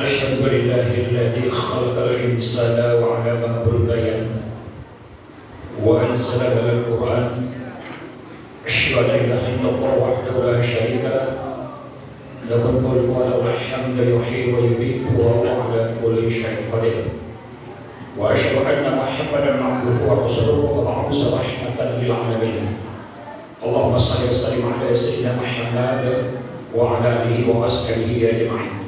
الحمد لله الذي خلق الإنسان وعلمه البيان وأنزل له القرآن. أشهد أن لا إله إلا الله وحده لا شريك له له الملك وله الحمد يحيي ويميت وهو على كل شيء قدير. وأشهد أن محمدا عبده ورسوله ومبعوث رحمة للعالمين. اللهم صل وسلم على سيدنا محمد وعلى آله وأصحابه أجمعين.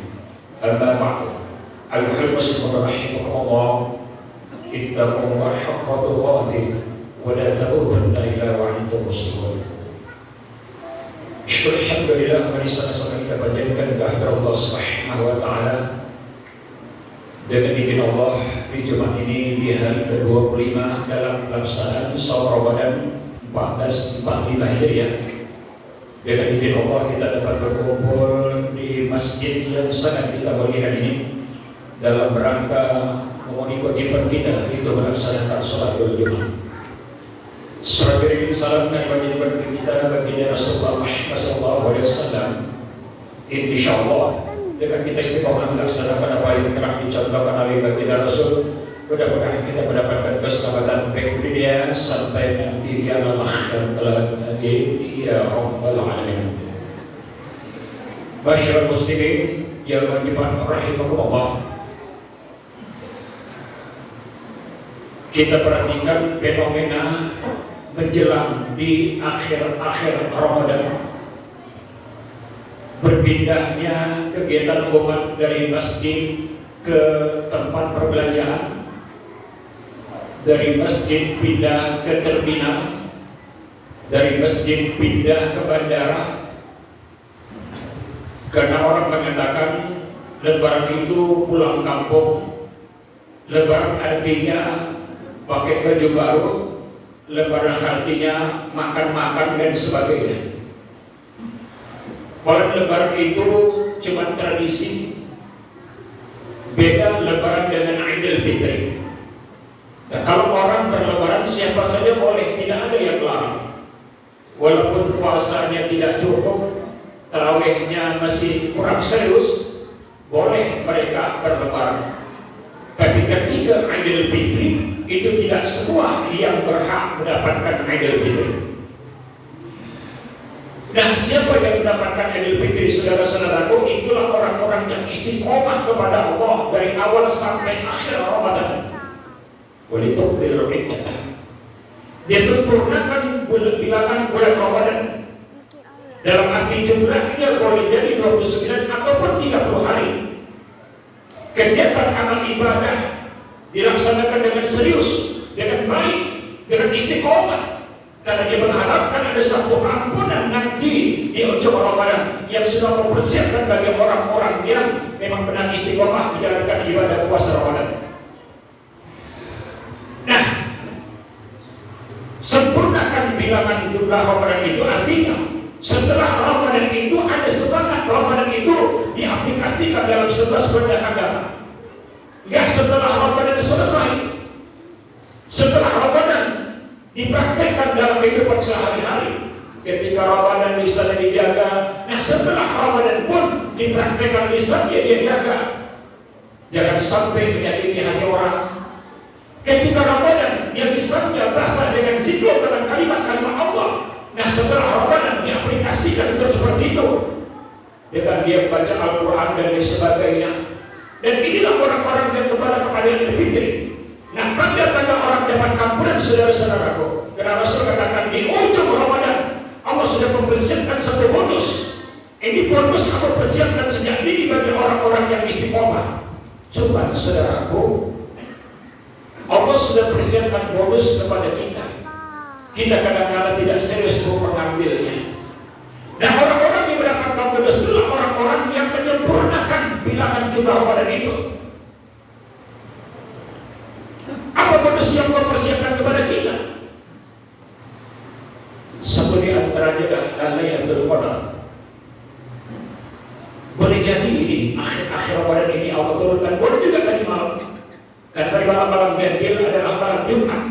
أما بعد، أيها المسلمون رحمكم الله، اتقوا الله حق تقاته ولا تموتن إلا وأنتم مسلمون. Syukur alhamdulillah, mari sama-sama kita panjatkan kehadirat Allah Subhanahu wa taala. Dengan izin Allah, di Jumat ini di hari ke-25 dalam pelaksanaan Shaul Ramadan 1445 Hijriah. Dengan izin Allah kita dapat berkumpul di masjid yang sangat kita muliakan ini dalam rangka memenuhi kewajiban kita, itu melaksanakan sholat Jumat. Salam beriring salam dan kewajiban kita baginda Rasulullah Muhammad SAW. Insyaallah dengan kita istiqomah melaksanakan apa yang telah dicontohkan oleh baginda Rasul, mudah-mudahan kita mendapatkan keselamatan baik dunia sampai nanti di alam akhirat kelak. Amin ya rabbal alamin. Masyarakat muslimin yang wajibah rahimakumullah, kita perhatikan fenomena menjelang di akhir-akhir Ramadan, berpindahnya kegiatan umat dari masjid ke tempat perbelanjaan, dari masjid pindah ke terminal, dari masjid pindah ke bandara. Karena orang mengatakan Lebaran itu pulang kampung, Lebaran artinya pakai baju baru, Lebaran artinya makan-makan dan sebagainya. Kalau Lebaran itu cuma tradisi, beda Lebaran dengan Idul Fitri. Nah, kalau orang berlebaran siapa saja boleh, tidak ada yang larang. Walaupun puasanya tidak cukup, tarawihnya masih kurang serius, boleh mereka berlebaran. Tapi ketika Idul Fitri, itu tidak semua yang berhak mendapatkan Idul Fitri. Nah, siapa yang mendapatkan Idul Fitri, saudara-saudaraku? Itulah orang-orang yang istiqomah kepada Allah dari awal sampai akhir Ramadan. Walitukmilul iddah, dia sempurnakan bilangan bulan Ramadan. Dalam arti jumlahnya boleh jadi 29 ataupun 30 hari. Kegiatan amal ibadah dilaksanakan dengan serius, dengan baik, dengan istiqomah, karena dia mengharapkan ada satu ampunan nanti di ujung Ramadan yang sudah mempersiapkan bagi orang-orang yang memang benar istiqomah menjalankan ibadah puasa Ramadan. Nah, sempurnakan bilangan jumlah Ramadan itu artinya setelah Ramadan itu ada semangat Ramadan itu diaplikasikan dalam 11 bulan yang akan datang. Enggak setelah Ramadan selesai, setelah Ramadan dipraktekkan dalam kehidupan sehari-hari. Ketika Ramadan misalnya dijaga, nah setelah Ramadan pun dipraktekkan misalnya dia jaga. Jangan sampai menyakiti hati orang. Ketika Ramadan dia misalnya basah dengan zikir dengan kalimat-kalimat Allah. Nah setelah Ramadan diaplikasikan seperti itu dengan dia baca Al-Quran dan lain sebagainya. Dan inilah orang-orang yang kembali kepada Idul Fitri. Nah, tanda-tanda orang dapat kampuran, saudara-saudaraku, karena Rasul katakan di ujung Ramadan Allah sudah mempersiapkan satu bonus. Ini bonus Allah persiapkan sejak dini bagi orang-orang yang istiqomah. Coba saudaraku, Allah sudah persiapkan bonus kepada kita. Kita kadang-kadang tidak serius untuk mengambilnya. Dan orang-orang yang mendapatkan bonus itulah orang-orang yang menyempurnakan bilangan jumlah Ramadan itu. Apa bonus yang Allah persiapkan kepada kita? Satu di antaranya adalah Lailatul Qadar. Boleh jadi ini akhir-akhir Ramadan ini Allah turunkan, boleh juga tadi malam. Dan tadi malam-malam ganjil adalah malam Jumat.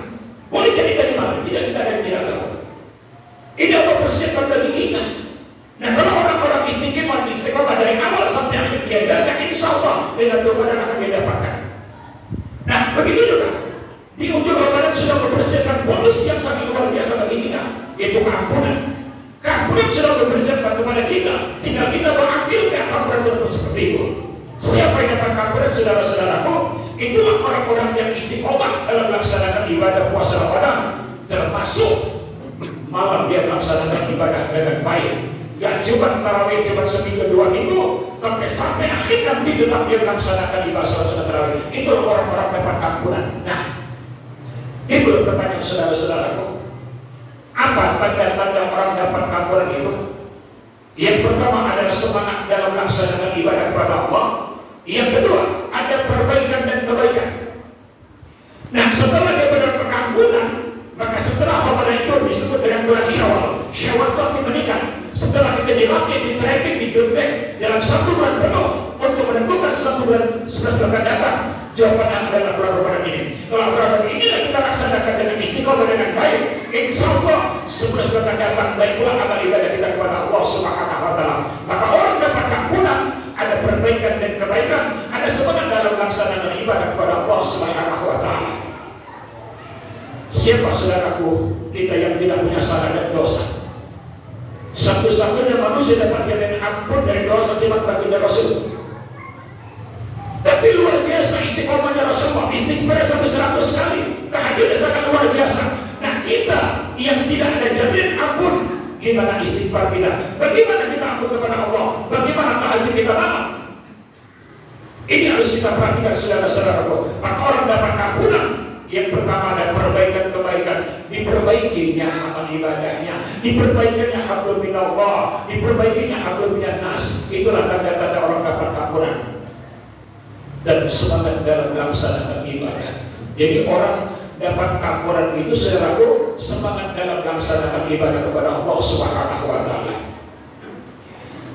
Boleh jadi tadi malam, tidak kita ada yang tidak tahu. Ini Allah persiapkan bagi kita. Nah, kalau orang-orang istiqomah dari awal sampai akhir dia jaga, insya Allah dengan Tuhan akan dia dapatkan. Nah, begitu juga di ujung Ramadan sudah mempersiapkan bonus yang sangat luar biasa bagi kita, yaitu keampunan. Keampunan sudah mempersiapkan kepada kita, tinggal kita mengambil keampunan tersebut seperti itu. Siapa yang dapat keampunan, saudara-saudaraku, itulah orang-orang yang istiqomah dalam melaksanakan ibadah puasa Ramadan, termasuk malam dia melaksanakan ibadah dengan baik. Gak cuma tarawih cuma seminggu 2 minggu, tapi sampai akhir nanti tetap dia melaksanakan ibadah sholat tarawih. Itulah orang-orang dapat keampunan. Nah, timbul pertanyaan saudara-saudaraku, apa tanda-tanda orang dapat keampunan itu? Yang pertama adalah semangat dalam melaksanakan ibadah kepada Allah. Yang kedua, ada perbaikan dan kebaikan. Nah, setelah dia mendapat keampunan, maka setelah Ramadan itu disebut dengan bulan Syawal. Syawal itu arti meningkat. Setelah kita dilatih, di training, di gerbek dalam 1 bulan penuh untuk menentukan 1 bulan 11 bulan datang, jawabannya adalah bulan Ramadan ini. Kalau Ramadan ini kita laksanakan dengan istiqomah dengan baik, insya Allah 11 bulan datang baik pula amal ibadah kita kepada Allah Subhanahu wa Ta'ala. Maka orang dapat keampunan, ada perbaikan dan kebaikan, ada semangat dalam melaksanakan ibadah kepada Allah Subhanahu wa Ta'ala. Siapa saudaraku kita yang tidak punya salah dan dosa? Satu-satunya manusia dapat jaminan ampun dari dosa cuma baginda Rasul. Tapi luar biasa istiqomahnya Rasulullah, istighfar sampai 100 kali, tahajud sangat luar biasa. Nah, kita yang tidak ada jaminan ampun, gimana istighfar kita? Bagaimana kita ampun kepada Allah? Bagaimana tahajud kita malam? Ini harus kita perhatikan saudara-saudaraku. Maka orang dapat ampunan. Yang pertama ada perbaikan kebaikan, diperbaikinya amal ibadahnya, diperbaikinya hablum minallah, diperbaikinya hablum minannas. Itulah tanda-tanda orang dapat ampunan dan semangat dalam melaksanakan ibadah. Jadi orang dapat ampunan itu saudaraku semangat dalam melaksanakan ibadah kepada Allah Subhanahu wa Ta'ala.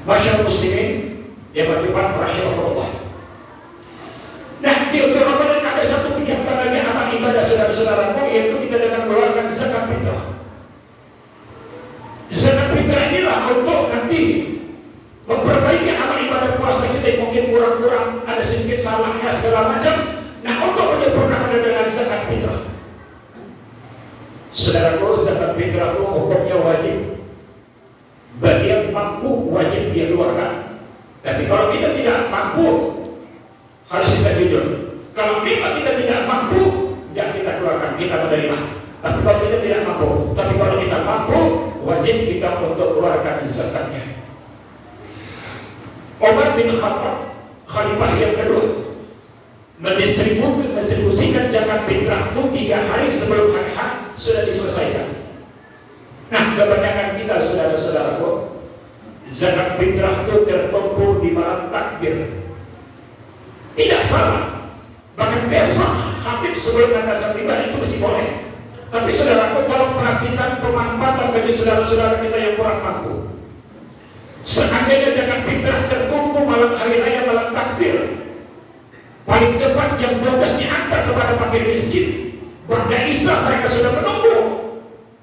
Masyaallah muslimin yang berjumpa rahimahullah. Nah, di ujung Ramadan ada satu kegiatan lagi amal ibadah saudara-saudaraku, yaitu kita dengan mengeluarkan zakat fitrah. Zakat fitrah inilah untuk nanti memperbaiki amal ibadah puasa kita yang mungkin kurang-kurang, ada sedikit salahnya segala macam. Nah, untuk menyempurnakan dengan zakat fitrah. Saudaraku, zakat fitrah itu hukumnya wajib. Bagi yang mampu wajib dia keluarkan. Tapi kalau kita tidak mampu, harus kita jujur. Kalau memang kita tidak mampu, jangan kita keluarkan, kita menerima. Tapi kalau kita tidak mampu, tapi kalau kita mampu, wajib kita untuk keluarkan zakatnya. Umar bin Khattab, khalifah yang kedua, mendistribusikan zakat fitrah itu 3 hari sebelum hari H sudah diselesaikan. Nah, kebanyakan kita saudara-saudaraku, zakat fitrah itu tertumpu di malam takbir. Tidak salah. Bahkan besok khatib sebelum menandaskan tiba itu masih boleh. Tapi saudaraku, kalau perhatikan pemanfaatan bagi saudara-saudara kita yang kurang mampu. Seandainya zakat fitrah terkumpul malam hari raya, malam takbir, paling cepat jam 12 diantar kepada fakir miskin. Ba'da Isya mereka sudah menunggu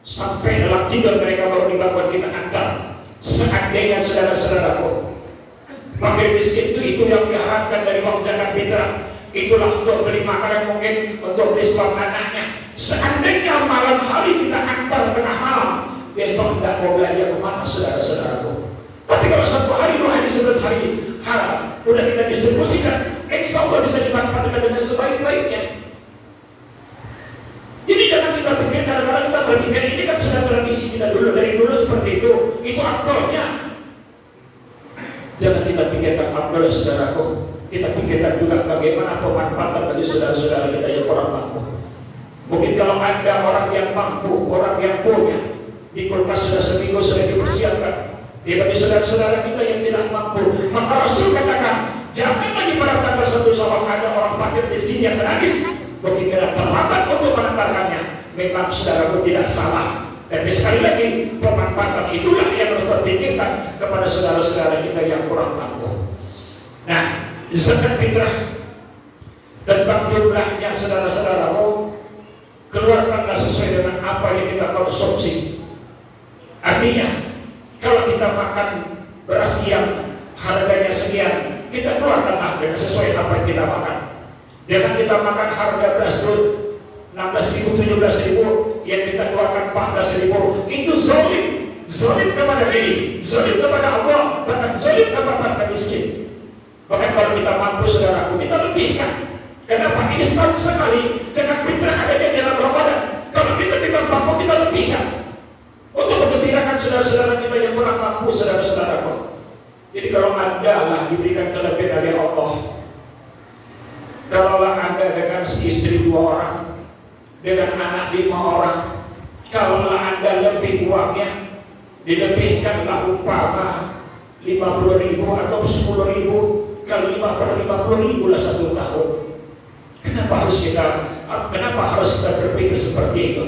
sampai dalam tidur mereka baru dibangun kita antar. Seandainya saudara-saudaraku, fakir miskin itu yang diharapkan dari uang zakat fitrah. Itulah untuk beli makanan, mungkin untuk beli suam anaknya. Seandainya malam hari kita antar tengah malam, besok tidak mau belanja kemana saudara-saudaraku. Tapi kalau 1 hari 2 hari sebelum hari haram sudah kita distribusikan, insya Allah bisa dimanfaatkan dengan sebaik-baiknya. Jadi jangan kita pikir kadang-kadang kita berpikir ini kan sudah tradisi kita dulu, dari dulu seperti itu aktornya. Jangan kita pikirkan abdul saudaraku, kita pikirkan juga bagaimana pemanfaatan bagi saudara-saudara kita yang kurang mampu. Mungkin kalau ada orang yang mampu, orang yang punya, di kulkas sudah seminggu sudah dipersiapkan. Bagi saudara-saudara kita yang tidak mampu, maka Rasul katakan, jangan lagi pada tanggal 1 Syawal ada orang fakir miskin yang menangis, begitu terlambat untuk mengantarkannya. Memang saudaraku tidak salah. Tapi sekali lagi, pemanfaatan itulah yang harus terpikirkan kepada saudara-saudara kita yang kurang mampu. Nah, zakat fitrah tentang jumlahnya saudara-saudaraku, keluarkanlah sesuai dengan apa yang kita konsumsi. Artinya, kalau kita makan beras yang harganya sekian, kita keluarkanlah dengan sesuai apa yang kita makan. Jangan kita makan harga beras turun 16.000, 17.000, yang kita keluarkan 14.000. Itu zalim. Zalim kepada diri, zalim kepada Allah, bahkan zalim kepada para miskin. Bahkan kalau kita mampu, saudaraku, kita lebihkan. Kenapa? Ini setahun sekali zakat fitrah adanya dalam Ramadan. Kalau kita tidak mampu, kita lebihkan untuk menggembirakan saudara-saudara kita yang kurang mampu, saudara-saudaraku. Jadi kalau Anda lah diberikan kelebihan dari Allah, kalaulah Anda dengan istri 2 orang, dengan anak 5 orang, kalaulah Anda lebih uangnya, dilebihkanlah umpama 50.000 atau 10.000 kali 50.000 lah 1 tahun. Kenapa harus kita berpikir seperti itu?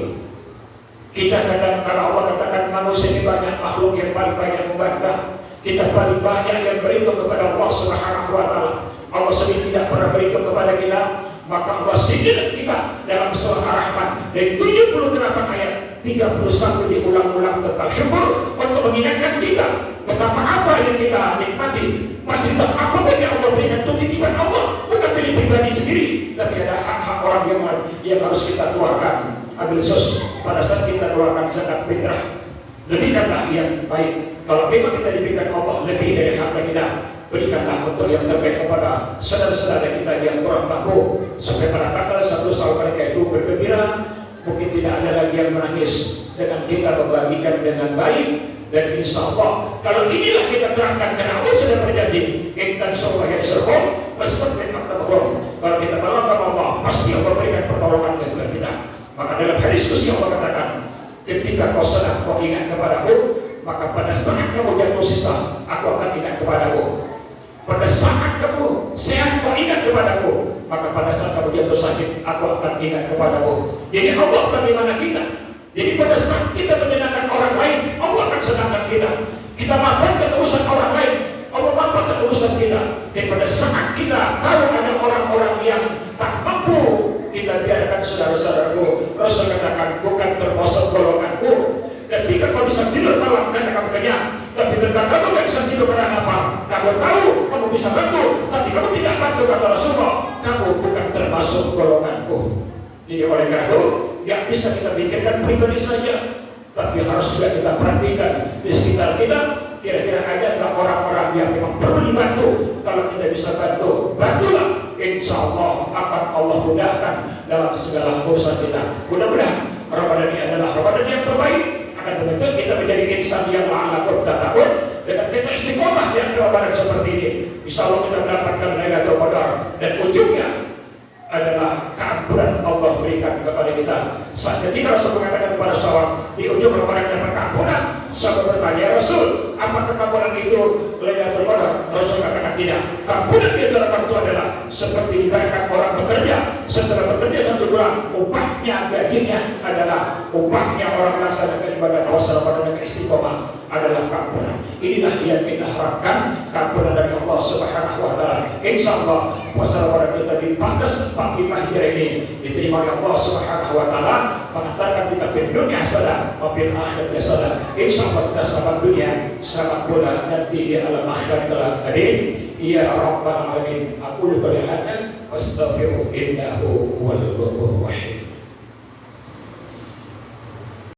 Kita kadang, kalau Allah katakan manusia ini banyak makhluk yang paling banyak membantah, kita paling banyak yang berhitung kepada Allah Subhanahu wa Ta'ala. Allah sendiri tidak pernah berhitung kepada kita, maka Allah sindir kita dalam surah Ar-Rahman dari 78 ayat 31 diulang-ulang tentang syukur untuk mengingatkan kita betapa apa yang kita nikmati, fasilitas apa yang Allah berikan itu titipan Allah, bukan milik pribadi sendiri, tapi ada hak-hak orang yang harus kita keluarkan. Ambil sos pada saat kita keluarkan zakat fitrah, lebihkanlah yang baik. Kalau memang kita diberikan Allah lebih dari harta kita, berikanlah untuk yang terbaik kepada saudara-saudara kita yang kurang mampu, sampai pada tanggal 1 Syawal mereka itu bergembira. Mungkin tidak ada lagi yang menangis dengan kita membagikan dengan baik. Dan insya Allah, kalau inilah kita terangkan, karena Allah sudah berjanji, intan sholah yang serhom pesan dan kalau kita melakukan Allah, pasti Allah berikan pertolongan kepada kita. Maka dalam hadis qudsi Allah katakan, ketika kau sedang kau ingat kepadaku, maka pada saat kamu jatuh sisa, aku akan ingat kepadamu. Pada saat kamu sehat kau ingat kepadaku, maka pada saat kamu jatuh sakit, aku akan ingat kepadamu. Jadi Allah bagaimana kita? Jadi pada saat kita menyenangkan orang lain, Allah akan senangkan kita. Kita manfaatkan urusan orang lain, Allah manfaatkan urusan kita. Dan pada saat kita tahu ada orang-orang yang tak mampu, kita biarkan saudara-saudaraku. Rasul katakan, bukan termasuk golonganku. Ketika kau bisa tidur malam karena kamu kenyang, tapi tentang kamu tidak bisa tidur karena apa? Kamu tahu kamu bisa bantu, tapi kamu tidak bantu, kata Rasulullah, kamu bukan termasuk golonganku. Jadi oleh karena itu, tidak bisa kita pikirkan pribadi saja, tapi harus juga kita perhatikan di sekitar kita. Kira-kira ada nggak orang-orang yang memang perlu dibantu? Kalau kita bisa bantu, bantulah. Insya Allah akan Allah mudahkan dalam segala urusan kita. Mudah-mudahan Ramadan ini adalah Ramadan yang terbaik. Akan membentuk kita menjadi insan yang la'alakum tattaqun, dengan kita istiqomah di akhir Ramadan seperti ini. Insya Allah kita mendapatkan Lailatul Qadar, dan ujungnya adalah keampunan Allah berikan kepada kita. Saat ketika Rasul mengatakan kepada sahabat di ujung Ramadan dapat keampunan, sahabat bertanya, Rasul, apakah keampunan itu Lailatul Qadar? Rasul katakan tidak. Keampunan di dalam waktu adalah seperti dibayarkan orang bekerja, setelah bekerja 1 bulan, upahnya, gajinya adalah upahnya orang melaksanakan ibadah puasa Ramadan dengan istiqomah, adalah keampunan. Inilah yang kita harapkan, keampunan dari Allah Subhanahu wa Ta'ala. Insya Allah puasa Ramadan kita di 1445 Hijriah ini diterima oleh Allah Subhanahu wa Ta'ala, mengantarkan kita di dunia hasanah maupun akhirat hasanah. Insya Allah kita selamat dunia, selamat pula nanti di alam akhirat kelak. Amin ya rabbal alamin. Aku lupa lihatnya, astaghfiruh innahu wal ghafurur rahim.